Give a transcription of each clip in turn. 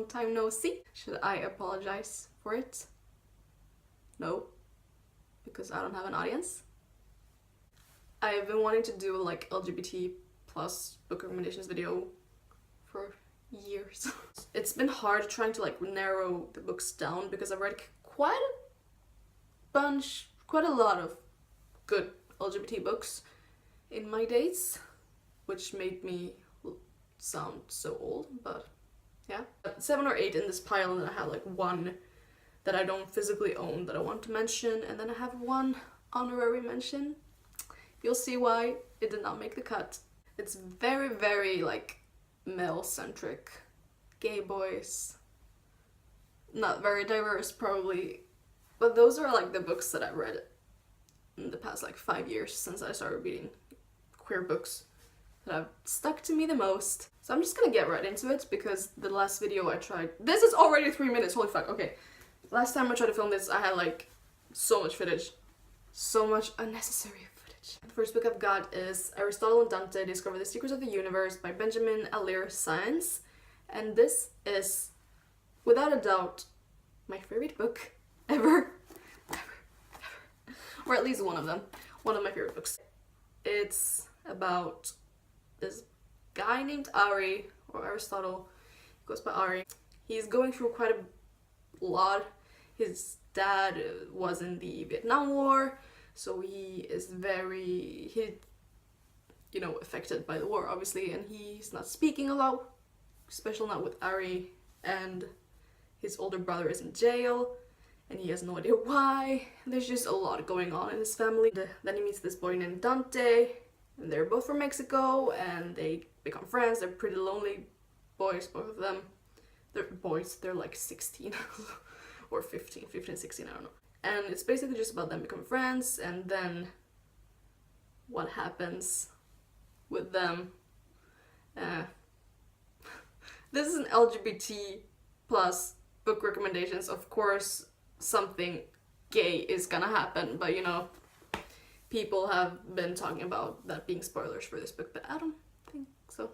long time no see. Should I apologize for it? No, because I don't have an audience. I have been wanting to do like LGBT plus book recommendations video for years. It's been hard trying to like narrow the books down because I've read quite a lot of good LGBT books in my days, which made me sound so old, but yeah. 7 or 8 in this pile, and then I have like one that I don't physically own that I want to mention, and then I have one honorary mention. You'll see why it did not make the cut. It's very, very like male-centric, gay boys, not very diverse probably, but those are like the books that I've read in the past like 5 years since I started reading queer books that have stuck to me the most. So I'm just gonna get right into it because the last video I tried, this is already 3 minutes, holy fuck, okay. Last time I tried to film this I had like so much footage, so much unnecessary footage. The first book I've got is Aristotle Dante, Discover the Secrets of the Universe by Benjamin Alire Science, and this is without a doubt my favorite book ever. Or at least one of them. One of my favorite books. It's about this guy named Ari, or Aristotle, he goes by Ari. He's going through quite a lot. His dad was in the Vietnam War, so he is very, you know, affected by the war obviously, and he's not speaking a lot, especially not with Ari, and his older brother is in jail, and he has no idea why. There's just a lot going on in his family. Then he meets this boy named Dante, and they're both from Mexico, and they become friends. They're pretty lonely boys, both of them. They're boys, they're like 16 or 15, 16, I don't know. And it's basically just about them becoming friends, and then what happens with them. This is an LGBT plus book recommendations. Of course, something gay is gonna happen, but you know, people have been talking about that being spoilers for this book, but I don't think so.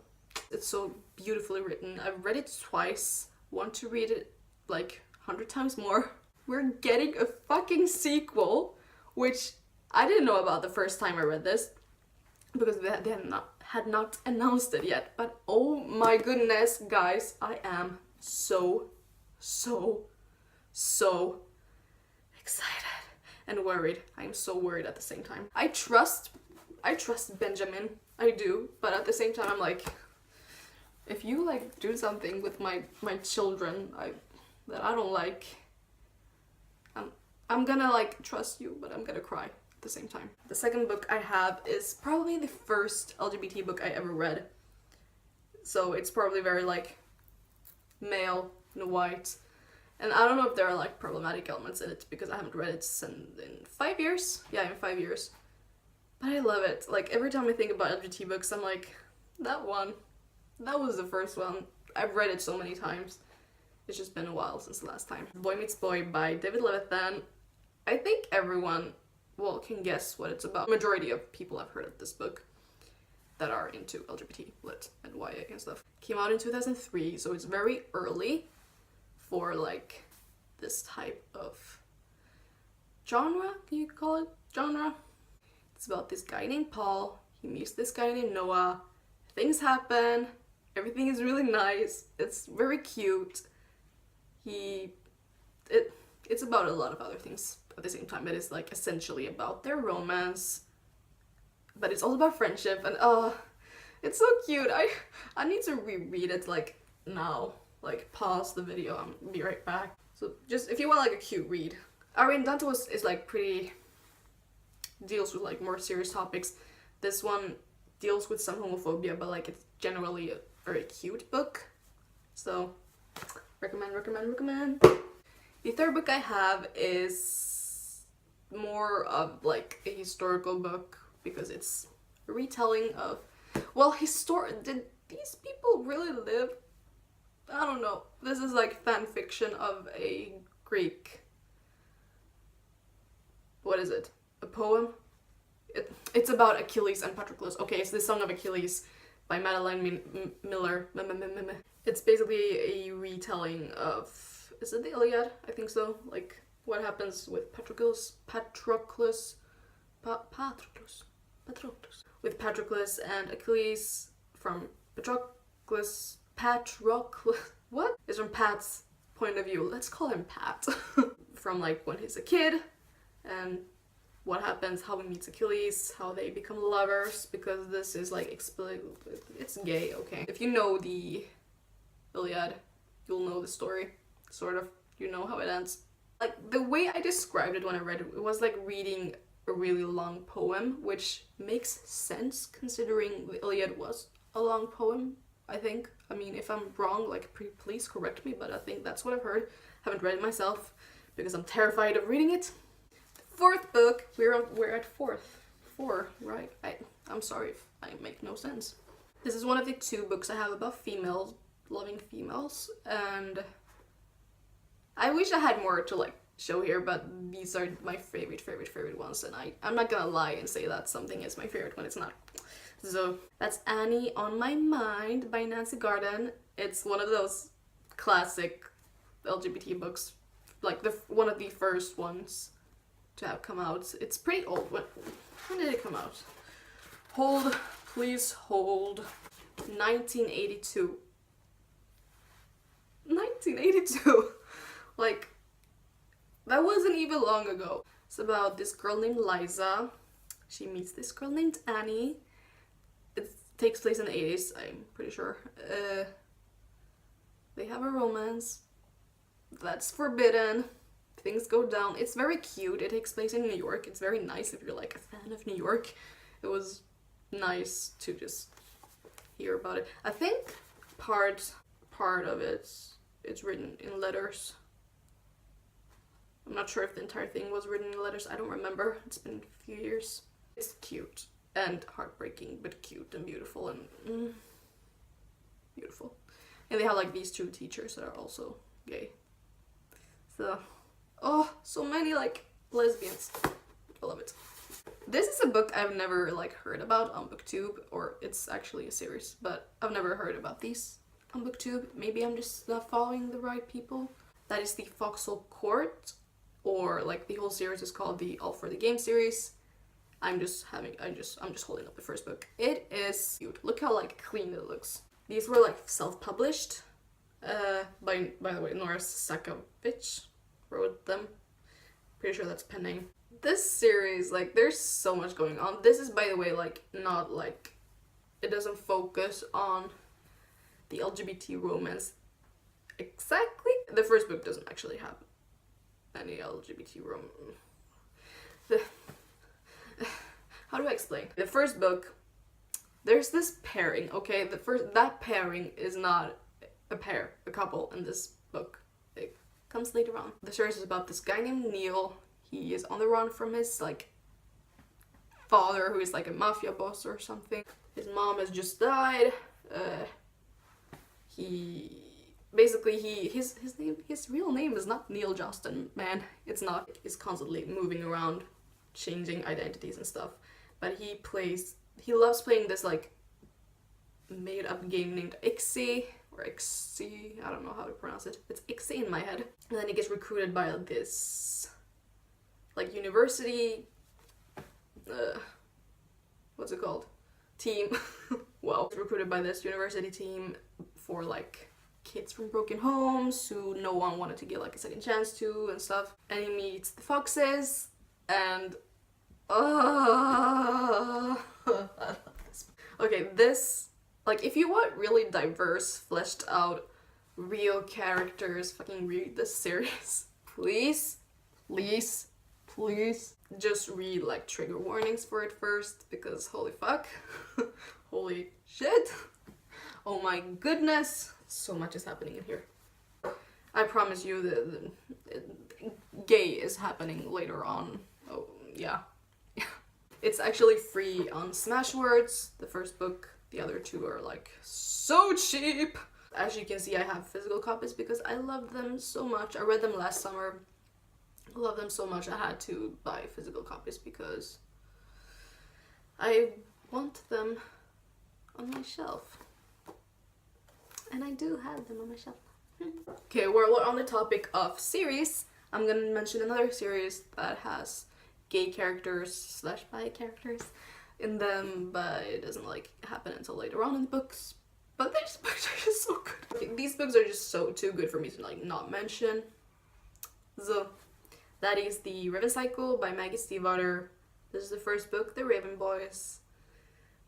It's so beautifully written. I've read it twice, want to read it like 100 times more. We're getting a fucking sequel, which I didn't know about the first time I read this, because they had not announced it yet, but oh my goodness, guys, I am so excited and worried. I am so worried at the same time. I trust Benjamin, I do, but at the same time I'm like, if you like do something with my children that I don't like, I'm gonna like trust you, but I'm gonna cry at the same time. The second book I have is probably the first LGBT book I ever read, so it's probably very like male and white. And I don't know if there are like problematic elements in it because I haven't read it in 5 years. Yeah, in 5 years. But I love it. Like every time I think about LGBT books, I'm like, that one. That was the first one. I've read it so many times. It's just been a while since the last time. Boy Meets Boy by David Levithan. I think everyone, well, can guess what it's about. Majority of people have heard of this book that are into LGBT, lit, and YA and stuff. Came out in 2003, so it's very early for like this type of genre, can you call it genre? It's about this guy named Paul, he meets this guy named Noah, things happen, everything is really nice, it's very cute. It's about a lot of other things at the same time. It is like essentially about their romance, but it's also about friendship, and it's so cute. I need to reread it like now. Like pause the video and be right back. So just if you want like a cute read. Ari and Dante is like pretty, deals with like more serious topics. This one deals with some homophobia, but like it's generally a very cute book. So recommend. The third book I have is more of like a historical book because it's a retelling of, well, did these people really live? I don't know. This is like fan fiction of a Greek, what is it? A poem? It's about Achilles and Patroclus. Okay, it's the Song of Achilles by Madeline Miller. It's basically a retelling of, is it the Iliad? I think so. Like what happens with Patroclus, with Patroclus and Achilles from Patroclus, what? Is from Pat's point of view. Let's call him Pat. From like when he's a kid and what happens, how he meets Achilles, how they become lovers, because this is like it's gay, okay. If you know the Iliad, you'll know the story, sort of. You know how it ends. Like the way I described it when I read it, it was like reading a really long poem, which makes sense considering the Iliad was a long poem, I think. I mean, if I'm wrong, like please correct me, but I think that's what I've heard. Haven't read it myself because I'm terrified of reading it. Fourth book, we're at four, right? I'm sorry if I make no sense. This is one of the 2 books I have about females, loving females, and I wish I had more to like show here, but these are my favorite ones, and I'm not gonna lie and say that something is my favorite when it's not. So that's Annie on My Mind by Nancy Garden. It's one of those classic LGBT books, like one of the first ones to have come out. It's pretty old. When did it come out? Hold, please hold. 1982. 1982. Like, that wasn't even long ago. It's about this girl named Liza. She meets this girl named Annie. It takes place in the 80s, I'm pretty sure. They have a romance. That's forbidden. Things go down. It's very cute. It takes place in New York. It's very nice if you're like a fan of New York. It was nice to just hear about it. I think part of it's written in letters. I'm not sure if the entire thing was written in letters. I don't remember. It's been a few years. It's cute and heartbreaking, but cute and beautiful and beautiful. And they have like these 2 teachers that are also gay. So, oh, so many like lesbians. I love it. This is a book I've never like heard about on BookTube, or it's actually a series, but I've never heard about these on BookTube. Maybe I'm just not following the right people. That is the Foxhole Court, or like the whole series is called the All for the Game series. I'm just holding up the first book. It is cute. Look how like clean it looks. These were like self-published. By the way, Nora Sakovic wrote them. Pretty sure that's pen name. This series, like, there's so much going on. This is, by the way, like, not like, it doesn't focus on the LGBT romance exactly. The first book doesn't actually have any LGBT romance. How do I explain? The first book, there's this pairing, okay? That pairing is not a couple in this book. It comes later on. The series is about this guy named Neil. He is on the run from his like father, who is like a mafia boss or something. His mom has just died. His real name is not Neil Justin, man. It's not. He's constantly moving around, changing identities and stuff. But he loves playing this like made up game named Ixie, or Ixie, I don't know how to pronounce it. It's Ixie in my head. And then he gets recruited by this like university, what's it called? Team. Well, recruited by this university team for like kids from broken homes who no one wanted to give like a second chance to and stuff. And he meets the Foxes and okay, this, like, if you want really diverse, fleshed out, real characters, fucking read this series. Please just read like trigger warnings for it first, because holy fuck. Holy shit. Oh my goodness. So much is happening in here. I promise you the gay is happening later on. Oh, yeah. It's actually free on Smashwords, the first book. The other 2 are like so cheap. As you can see, I have physical copies because I love them so much. I read them last summer. I love them so much I had to buy physical copies because I want them on my shelf. And I do have them on my shelf. Okay, we're on the topic of series. I'm gonna mention another series that has gay characters slash bi characters in them, but it doesn't like happen until later on in the books. But these books are just so good. These books are just too good for me to like not mention. So that is The Raven Cycle by Maggie Stiefvater. This is the first book, The Raven Boys.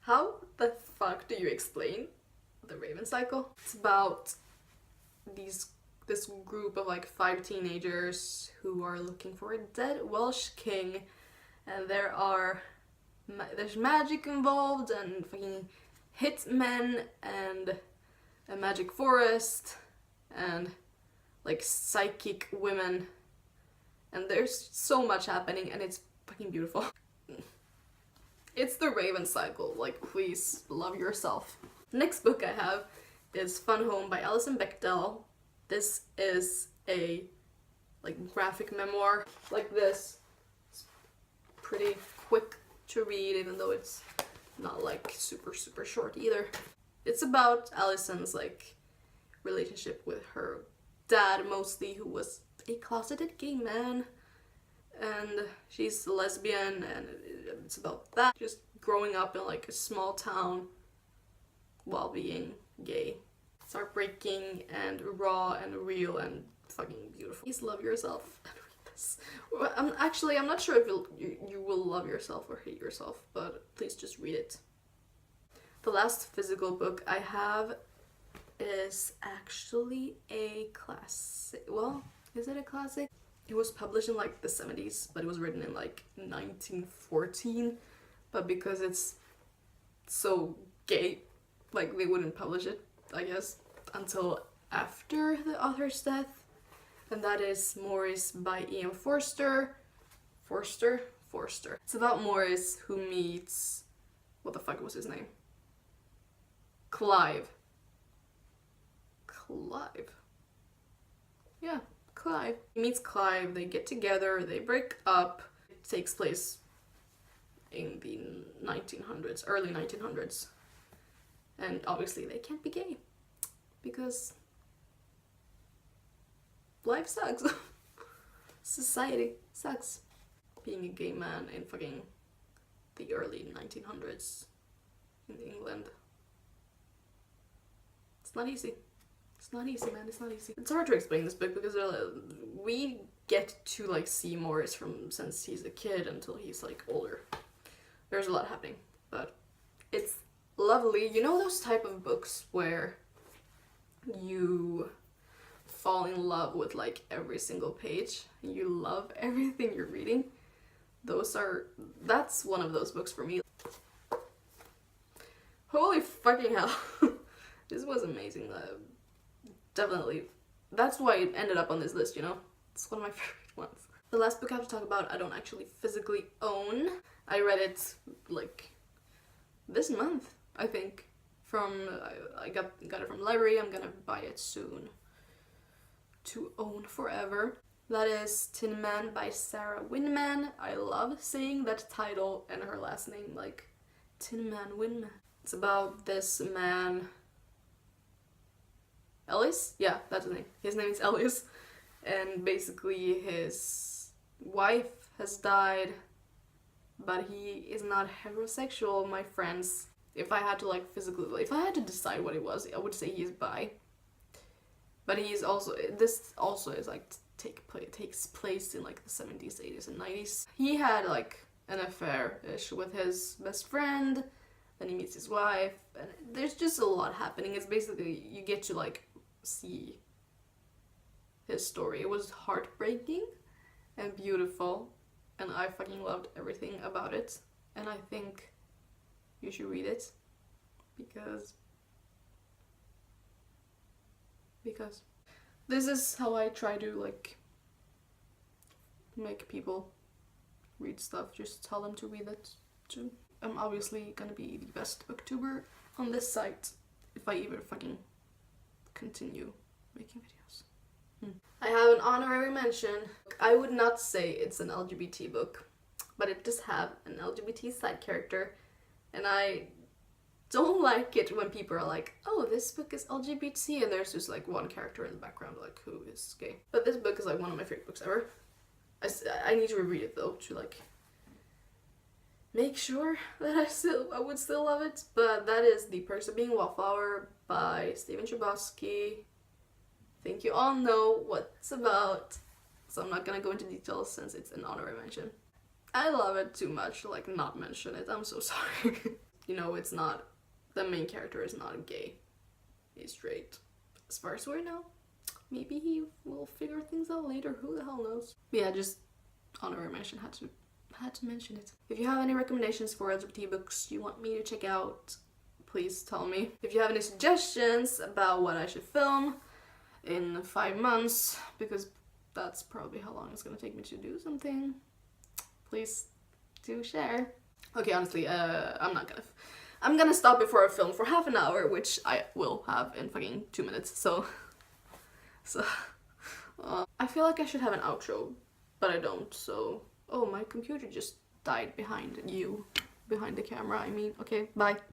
How the fuck do you explain The Raven Cycle? It's about this group of like 5 teenagers who are looking for a dead Welsh king, and there's magic involved and fucking hitmen and a magic forest and like psychic women, and there's so much happening and it's fucking beautiful. It's The Raven Cycle, like please love yourself. The next book I have is Fun Home by Alison Bechdel. This is a like graphic memoir like this. It's pretty quick to read, even though it's not like super short either. It's about Alison's like relationship with her dad mostly, who was a closeted gay man, and she's a lesbian, and it's about that, just growing up in like a small town while being gay. It's heartbreaking and raw and real and fucking beautiful. Please love yourself and read this. I'm not sure if you will love yourself or hate yourself, but please just read it. The last physical book I have is actually a classic. Well, is it a classic? It was published in like the 70s, but it was written in like 1914. But because it's so gay, like they wouldn't publish it, I guess, until after the author's death. And that is Maurice by Ian Forster. Forster? It's about Maurice who meets... what the fuck was his name? Clive. Yeah, Clive. He meets Clive, they get together, they break up. It takes place in the 1900s, early 1900s. And obviously they can't be gay because life sucks. Society sucks. Being a gay man in fucking the early 1900s in England. It's not easy. It's not easy, man. It's not easy. It's hard to explain this book because we get to like see Maurice from since he's a kid until he's like older. There's a lot happening, but it's lovely. You know those type of books where you fall in love with like every single page, you love everything you're reading? That's one of those books for me. Holy fucking hell. This was amazing. Definitely, that's why it ended up on this list, you know? It's one of my favorite ones. The last book I have to talk about I don't actually physically own. I read it like this month, I think. I got it from the library. I'm gonna buy it soon to own forever. That is Tin Man by Sarah Winman. I love saying that title and her last name, like Tin Man Winman. It's about this man, Ellis? Yeah, that's his name. His name is Ellis. And basically his wife has died, but he is not heterosexual, my friends. If I had to like physically, if I had to decide what it was, I would say he's bi. But he's also, this also is like takes place in like the 70s, 80s, and 90s. He had like an affair-ish with his best friend, then he meets his wife, and there's just a lot happening. It's basically, you get to like see his story. It was heartbreaking and beautiful, and I fucking loved everything about it. And I think you should read it because this is how I try to like make people read stuff. Just tell them to read it too. I'm obviously gonna be the best booktuber on this site if I even fucking continue making videos. I have an honorary mention. I would not say it's an LGBT book, but it does have an LGBT side character, and I don't like it when people are like, oh, this book is LGBT, and there's just like one character in the background like, who is gay. But this book is like one of my favorite books ever. I need to reread it though to like make sure that I would still love it. But that is The Perks of Being a Wallflower by Stephen Chbosky. I think you all know what it's about, so I'm not gonna go into details since it's an honorary mention. I love it too much to like not mention it. I'm so sorry. You know, it's not, the main character is not gay. He's straight. As far as we know. Maybe he will figure things out later, who the hell knows. But yeah, just honorary mention, had to mention it. If you have any recommendations for LGBT books you want me to check out, please tell me. If you have any suggestions about what I should film in 5 months, because that's probably how long it's gonna take me to do something, please do share. Okay, honestly, I'm gonna stop before I film for half an hour, which I will have in fucking 2 minutes, so I feel like I should have an outro, but I don't, so... Oh, my computer just died behind the camera, I mean. Okay, bye.